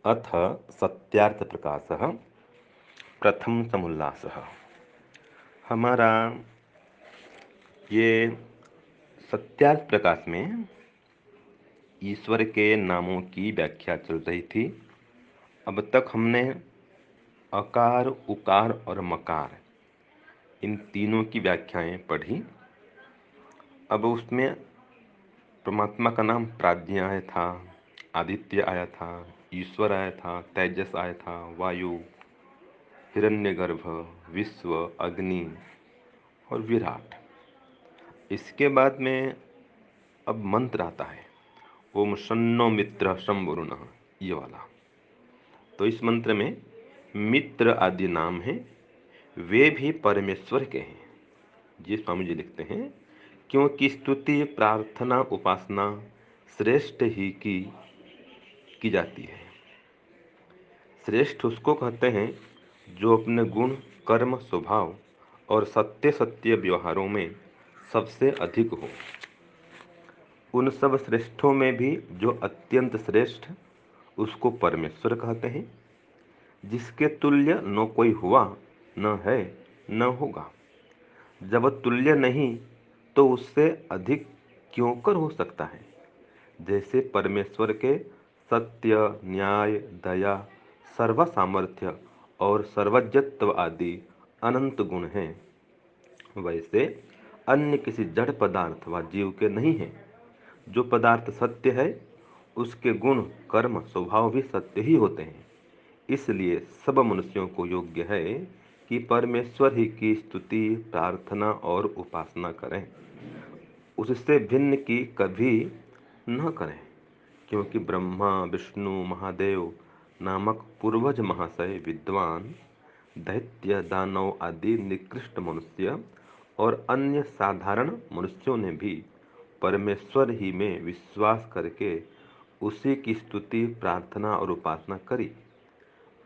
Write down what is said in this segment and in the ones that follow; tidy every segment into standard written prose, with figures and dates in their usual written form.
अथ सत्यार्थप्रकाशः प्रथमसमुल्लासः। हमारा ये सत्यार्थ प्रकाश में ईश्वर के नामों की व्याख्या चल रही थी। अब तक हमने अकार, उकार और मकार इन तीनों की व्याख्याएं पढ़ी। अब उसमें परमात्मा का नाम प्राज्ञ आया था, आदित्य आया था, ईश्वर आया था, तेजस आया था, वायु, हिरण्यगर्भ, विश्व, अग्नि और विराट। इसके बाद में अब मंत्र आता है, ओम शन्नो मित्र शं वरुणः, ये वाला। तो इस मंत्र में मित्र आदि नाम हैं, वे भी परमेश्वर के हैं। जी स्वामी जी लिखते हैं, क्योंकि स्तुति, प्रार्थना, उपासना श्रेष्ठ ही की जाती है। श्रेष्ठ उसको कहते हैं जो अपने गुण, कर्म, स्वभाव और सत्य सत्य व्यवहारों में सबसे अधिक हो। उन सब श्रेष्ठों में भी जो अत्यंत श्रेष्ठ, उसको परमेश्वर कहते हैं, जिसके तुल्य न कोई हुआ, न है, न होगा। जब तुल्य नहीं तो उससे अधिक क्यों कर हो सकता है। जैसे परमेश्वर के सत्य, न्याय, दया, सर्व सामर्थ्य और सर्वज्ञत्व आदि अनंत गुण हैं, वैसे अन्य किसी जड़ पदार्थ व जीव के नहीं हैं। जो पदार्थ सत्य है, उसके गुण, कर्म, स्वभाव भी सत्य ही होते हैं। इसलिए सब मनुष्यों को योग्य है कि परमेश्वर ही की स्तुति, प्रार्थना और उपासना करें, उससे भिन्न की कभी न करें। क्योंकि ब्रह्मा, विष्णु, महादेव नामक पूर्वज महाशय विद्वान, दैत्य, दानव आदि निकृष्ट मनुष्य और अन्य साधारण मनुष्यों ने भी परमेश्वर ही में विश्वास करके उसी की स्तुति, प्रार्थना और उपासना करी,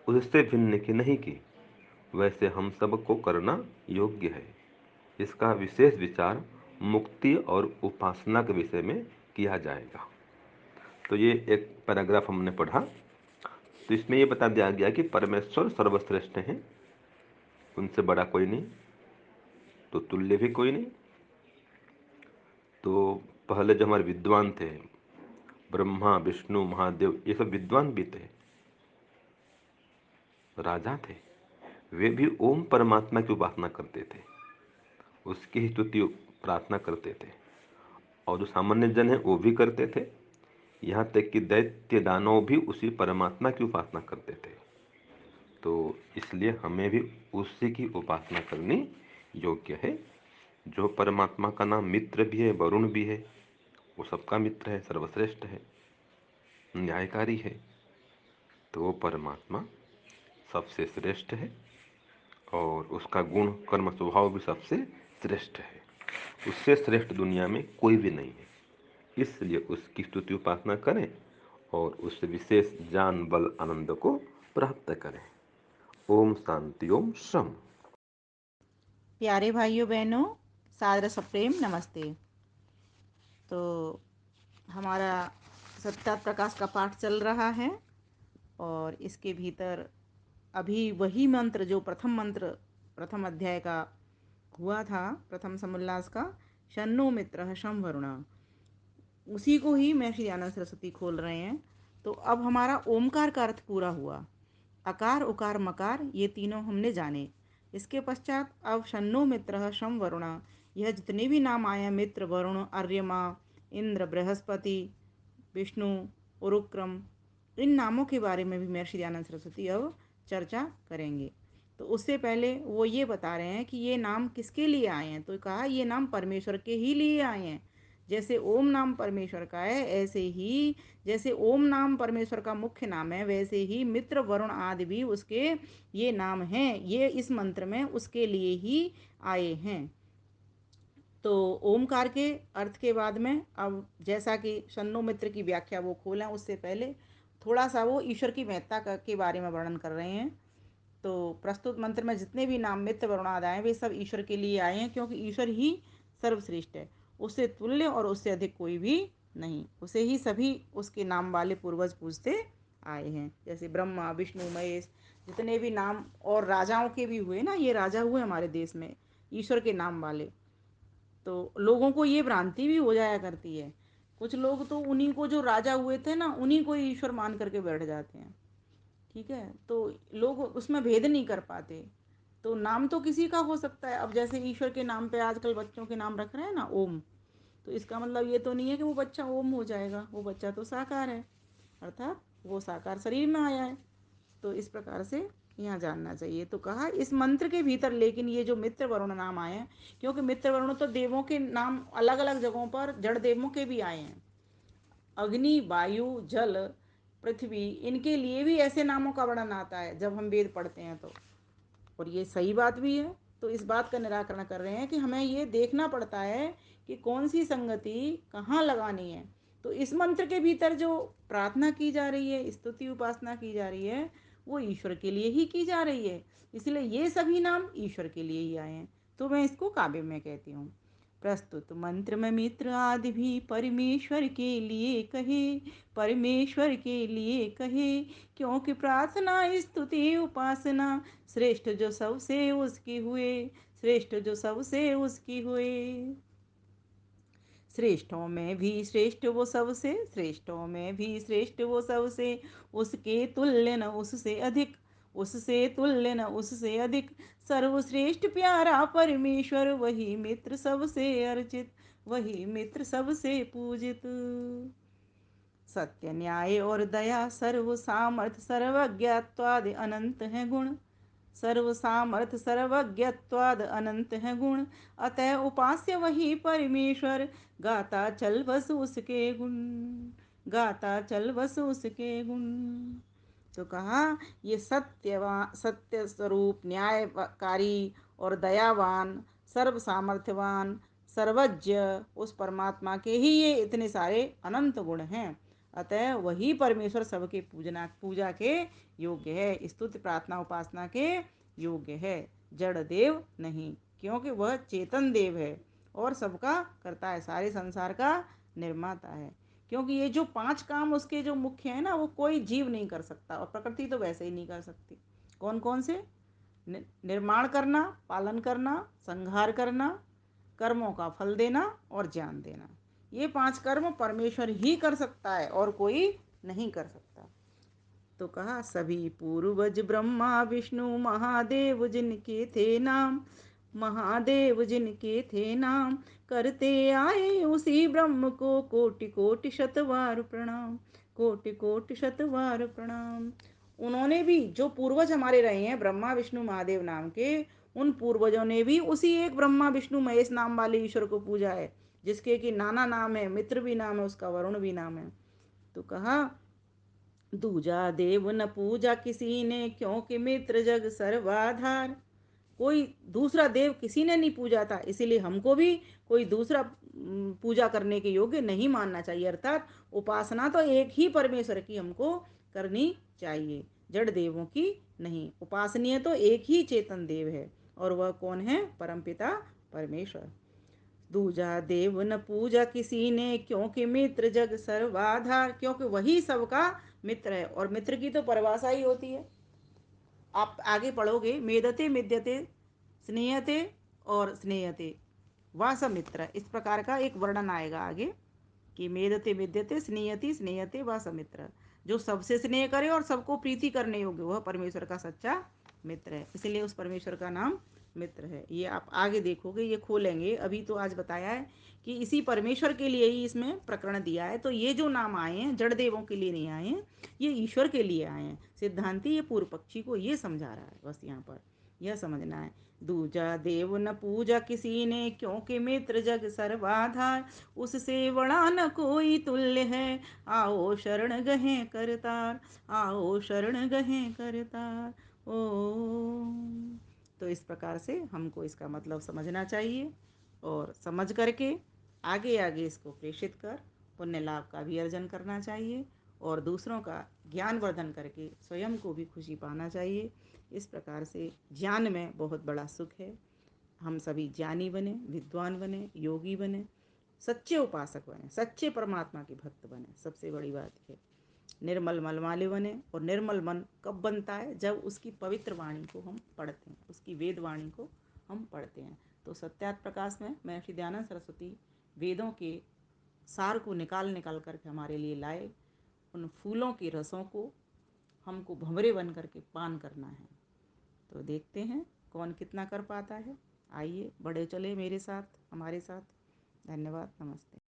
उससे भिन्न की नहीं की। वैसे हम सबको करना योग्य है। इसका विशेष विचार मुक्ति और उपासना के विषय में किया जाएगा। तो ये एक पैराग्राफ हमने पढ़ा। तो इसमें ये बता दिया गया कि परमेश्वर सर्वश्रेष्ठ हैं, उनसे बड़ा कोई नहीं, तो तुल्य भी कोई नहीं। तो पहले जो हमारे विद्वान थे, ब्रह्मा, विष्णु, महादेव, ये सब विद्वान भी थे, राजा थे। वे भी ओम परमात्मा की उपासना करते थे, उसकी ही स्तुति प्रार्थना करते थे। और जो सामान्य जन है वो भी करते थे। यहाँ तक कि दैत्य, दानव भी उसी परमात्मा की उपासना करते थे। तो इसलिए हमें भी उसी की उपासना करनी योग्य है। जो परमात्मा का नाम मित्र भी है, वरुण भी है, वो सबका मित्र है, सर्वश्रेष्ठ है, न्यायकारी है। तो वो परमात्मा सबसे श्रेष्ठ है और उसका गुण, कर्म, स्वभाव भी सबसे श्रेष्ठ है। उससे श्रेष्ठ दुनिया में कोई भी नहीं है। इसलिए उसकी स्तुति उपासना करें और उससे विशेष ज्ञान, बल, आनंद को प्राप्त करें। ओम शांति, ओम शम। प्यारे भाइयों बहनों, सादर सप्रेम नमस्ते। तो हमारा सत्ता प्रकाश का पाठ चल रहा है और इसके भीतर अभी वही मंत्र जो प्रथम अध्याय का हुआ था, प्रथम समोल्लास का, शन्नो मित्र शं वरुणा, उसी को ही मैं श्री आनंद सरस्वती खोल रहे हैं। तो अब हमारा ओमकार का अर्थ पूरा हुआ। अकार, उकार, मकार ये तीनों हमने जाने। इसके पश्चात अब शन्नो मित्र शं वरुणा, यह जितने भी नाम आए हैं, मित्र, वरुण, आर्यमा, इंद्र, बृहस्पति, विष्णु, उरुक्रम, इन नामों के बारे में भी मैं श्री आनंद सरस्वती अब चर्चा करेंगे। तो उससे पहले वो ये बता रहे हैं कि ये नाम किसके लिए आए हैं। तो कहा ये नाम परमेश्वर के ही लिए आए हैं। जैसे ओम नाम परमेश्वर का है, ऐसे ही जैसे ओम नाम परमेश्वर का मुख्य नाम है, वैसे ही मित्र, वरुण आदि भी उसके ये नाम हैं। ये इस मंत्र में उसके लिए ही आए हैं। तो ओमकार के अर्थ के बाद में अब जैसा कि शन्नो मित्र की व्याख्या वो खोलें, उससे पहले थोड़ा सा वो ईश्वर की महत्ता के बारे में वर्णन कर रहे हैं। तो प्रस्तुत मंत्र में जितने भी नाम मित्र, वरुण आदि आए, वे सब ईश्वर के लिए आए हैं, क्योंकि ईश्वर ही सर्वश्रेष्ठ है। उससे तुल्य और उससे अधिक कोई भी नहीं। उसे ही सभी उसके नाम वाले पूर्वज पूजते आए हैं। जैसे ब्रह्मा, विष्णु, महेश, जितने भी नाम और राजाओं के भी हुए ना, ये राजा हुए हमारे देश में ईश्वर के नाम वाले। तो लोगों को ये भ्रांति भी हो जाया करती है, कुछ लोग तो उन्हीं को, जो राजा हुए थे ना, उन्हीं को ईश्वर मान करके बैठ जाते हैं। ठीक है, तो लोग उसमें भेद नहीं कर पाते। तो नाम तो किसी का हो सकता है। अब जैसे ईश्वर के नाम पे आजकल बच्चों के नाम रख रहे हैं ना, ओम, तो इसका मतलब ये तो नहीं है कि वो बच्चा ओम हो जाएगा। वो बच्चा तो साकार है, अर्थात वो साकार शरीर में आया है। तो इस प्रकार से यहाँ जानना चाहिए। तो कहा इस मंत्र के भीतर, लेकिन ये जो मित्र वरुण नाम आए हैं, क्योंकि मित्र वरुण तो देवों के नाम अलग अलग जगहों पर जड़ देवों के भी आए हैं। अग्नि, वायु, जल, पृथ्वी, इनके लिए भी ऐसे नामों का वर्णन आता है जब हम वेद पढ़ते हैं तो। और ये सही बात भी है। तो इस बात का निराकरण कर रहे हैं कि हमें ये देखना पड़ता है कि कौन सी संगति कहाँ लगानी है। तो इस मंत्र के भीतर जो प्रार्थना की जा रही है, स्तुति उपासना की जा रही है, वो ईश्वर के लिए ही की जा रही है। इसलिए ये सभी नाम ईश्वर के लिए ही आए हैं। तो मैं इसको काव्य में कहती हूँ। प्रस्तुत मंत्र में मित्र आदि भी परमेश्वर के लिए कहे, परमेश्वर के लिए कहे, क्योंकि प्रार्थना स्तुति उपासना श्रेष्ठ जो सबसे उसकी हुए, श्रेष्ठ जो सबसे उसकी हुए। श्रेष्ठों में भी श्रेष्ठ वो सबसे, श्रेष्ठों में भी श्रेष्ठ वो सबसे, उसके तुल्य न उससे अधिक, उससे तुल्य न उससे अधिक, सर्वश्रेष्ठ प्यारा परमेश्वर, वही मित्र सबसे अर्चित, वही मित्र सबसे पूजित। सत्य, न्याय और दया, सर्व सामर्थ सर्वज्ञत्वादि अनंत है गुण, सर्व सामर्थ सर्वज्ञत्वाद अनंत है गुण, अतः उपास्य वही परमेश्वर, गाता चल बस उसके गुण, गाता चल बस उसके गुण। तो कहा ये सत्य स्वरूप, न्यायकारी और दयावान, सर्व सामर्थ्यवान, सर्वज्ञ उस परमात्मा के ही ये इतने सारे अनंत गुण हैं। अतः वही परमेश्वर सबके पूजा के योग्य है, स्तुति प्रार्थना उपासना के योग्य है, जड़ देव नहीं, क्योंकि वह चेतन देव है और सबका करता है, सारे संसार का निर्माता है। क्योंकि ये जो 5 काम उसके जो मुख्य है ना, वो कोई जीव नहीं कर सकता, और प्रकृति तो वैसे ही नहीं कर सकती। कौन कौन से? निर्माण करना, पालन करना, संहार करना, कर्मों का फल देना और ज्ञान देना। ये 5 कर्म परमेश्वर ही कर सकता है और कोई नहीं कर सकता। तो कहा सभी पूर्वज ब्रह्मा विष्णु महादेव जिनके थे नाम, महादेव जिनके थे नाम, करते आए उसी ब्रह्म को कोटि कोटि शतवार प्रणाम, कोटि कोटि शतवार प्रणाम। उन्होंने भी, जो पूर्वज हमारे रहे हैं ब्रह्मा विष्णु महादेव नाम के, उन पूर्वजों ने भी उसी एक ब्रह्मा विष्णु महेश नाम वाले ईश्वर को पूजा है, जिसके कि नाना नाम है, मित्र भी नाम है उसका, वरुण भी नाम है। तो कहा दूजा देव न पूजा किसी ने, क्योंकि मित्र जग सर्वाधार। कोई दूसरा देव किसी ने नहीं पूजा था, इसीलिए हमको भी कोई दूसरा पूजा करने के योग्य नहीं मानना चाहिए। अर्थात उपासना तो एक ही परमेश्वर की हमको करनी चाहिए, जड़ देवों की नहीं। उपासनीय तो एक ही चेतन देव है, और वह कौन है? परमपिता परमेश्वर। दूजा देव न पूजा किसी ने, क्योंकि मित्र जग सर्वाधार, क्योंकि वही सबका मित्र है। और मित्र की तो परिभाषा ही होती है, आप आगे पढ़ोगे, मेदते मिद्यते स्नेहते और स्नेहते वह सब मित्र, इस प्रकार का एक वर्णन आएगा आगे कि मेदते मिद्यते स्नेहति स्नेहते वह सब मित्र, जो सबसे स्नेह करे और सबको प्रीति करने योग्य, वह परमेश्वर का सच्चा मित्र है। इसलिए उस परमेश्वर का नाम मित्र है। ये आप आगे देखोगे, ये खोलेंगे। अभी तो आज बताया है कि इसी परमेश्वर के लिए ही इसमें प्रकरण दिया है। तो ये जो नाम आए हैं जड़ देवों के लिए नहीं आए हैं, ये ईश्वर के लिए आए हैं। सिद्धांति ये पूर्व पक्षी को ये समझा रहा है, बस यहाँ पर यह समझना है। दूजा देव न पूजा किसी ने, क्योंकि मित्र जग सर्वाधार, उससे बड़ा न कोई तुल्य है, आओ शरण गहें करतार, आओ शरण गहें करतार। ओ, तो इस प्रकार से हमको इसका मतलब समझना चाहिए, और समझ करके आगे आगे इसको प्रेषित कर पुण्य लाभ का भी अर्जन करना चाहिए, और दूसरों का ज्ञान वर्धन करके स्वयं को भी खुशी पाना चाहिए। इस प्रकार से ज्ञान में बहुत बड़ा सुख है। हम सभी ज्ञानी बने, विद्वान बने, योगी बने, सच्चे उपासक बने, सच्चे परमात्मा के भक्त बने, सबसे बड़ी बात है। निर्मल मन वाले बने। और निर्मल मन कब बनता है? जब उसकी पवित्र वाणी को हम पढ़ते हैं, उसकी वेद वाणी को हम पढ़ते हैं। तो सत्यार्थ प्रकाश में महर्षि दयानंद सरस्वती वेदों के सार को निकाल निकाल करके हमारे लिए लाए। उन फूलों के रसों को हमको भंवरे बन करके पान करना है। तो देखते हैं कौन कितना कर पाता है। आइए बढ़े चले मेरे साथ, हमारे साथ। धन्यवाद, नमस्ते।